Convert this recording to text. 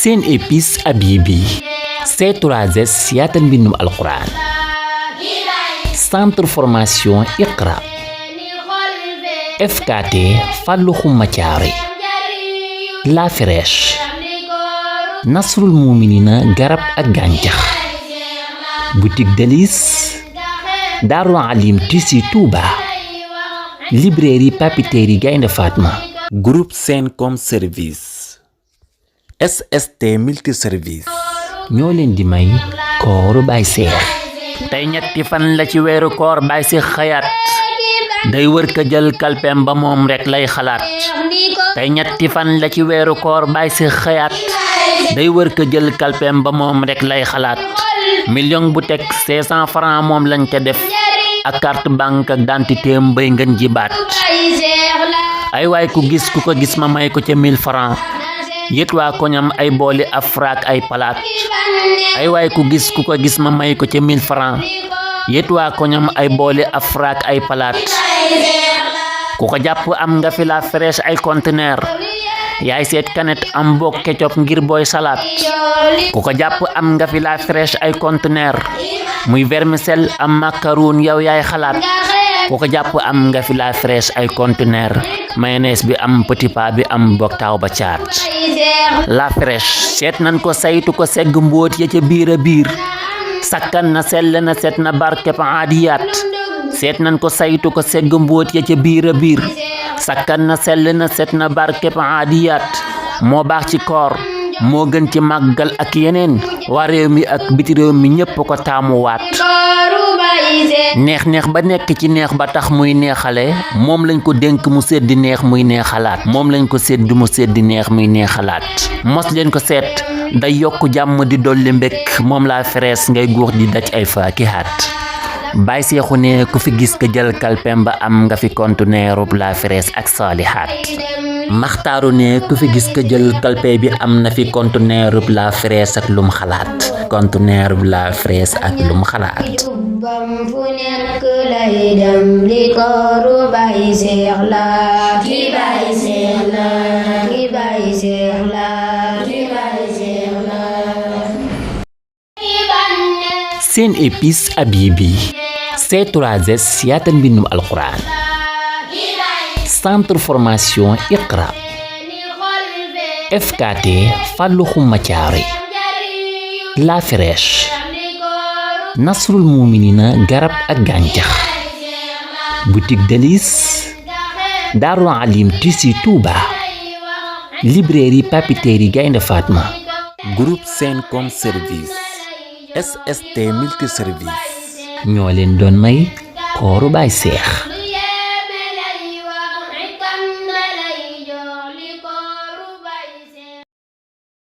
seen épice Habibi C3S yaatal mbindum alquran centre formation Iqra FKT Fallou Khouma Thiaré La Fraîche Nasrul Mouminina garab ak gàncax boutique Délices Darou Alim Tissu Touba librairie papeterie Gaynde Fatma groupe Sencom Service SST multiservice ñoo leen di may kooru Baye Cheikh tey ñetti fan la ci weeru koor Baye Cheikh xayaat day wër ka jël kalpem ba moom rek lay xalaat tey ñetti fan la ci weeru koor Baye Cheikh xayaat day wër ka jël kalpem ba moom rek lay xalaat million bu teg 500 francs moom lañ ca def ak carte banque ak d'identité mbay ngeen ji baat ay waay ku ko gis ma may ko ca 1000 francs yët waa koñam ay booli afraak ay palaat ay waay ku ko gis ma may ko ca 1000 francs yët waa koñam ay booli afraak ay palaat ku ko jàpp am nga fi La Fraîche ay conteneur yaay seet kanet am bokk ketchup ngir booy salaat ku ko jàpp am nga fi La Fraîche ay conteneur muy vermicelle am macaron yow yaay xalaat ku ko jàpp am nga fi La Fraîche ay conteneur mayonnaise bi am petit pas bi am bokk taaw ba caat La Fraîche seet nan ko saytu ko segg mbóot ya ca biir a biir sakkan na sell na set na barkeb aadiyaat seet nan ko saytu ko segg mbóot ya ca biir a biir sakkan na sell na set na barkeb aadiyaat moo baax ci koor moo gën ci màggal ak yeneen waa réew mi ak biti réew mi ñépp ko taamuwaat neex ba nekk ci neex ba tax muy neexale moom lañ ko dénk mu seddi neex muy neexalaat moom lañ ko sedd mu seddi neex muy neexalaat mos leen ko seet day yokk jàmm di dolli mbékk moom La Fraîche ngay guux di daj ay faakihaat Baye Cheikhu ne ku fi gis ka jël kalpem ba am nga fi conteneurub La Fraîche ak saalihaat Maxtaaru ne ku fi gis ka jël kalpe bi am na fi conteneurub La Fraîche ak lum xalaat conteneurub La Fraîche ak lum xalaat bam fu nekk lay dem li kooru Baye Cheikh la ki Baye Cheikh la ki Baye Cheikh la ki Baye Cheikh la seen épice Habibi C3S yaatal mbindum alquran centre formation Iqra FKT Fallou Khouma Thiaré La Fraîche Nasrul Mouminina garab ak gàncax boutique Délices Darou Alim Tissu Touba librairie papeterie Gaynde Fatma groupe Sencom Service SST multiservice ñoo leen doon may kooru Baye Cheikh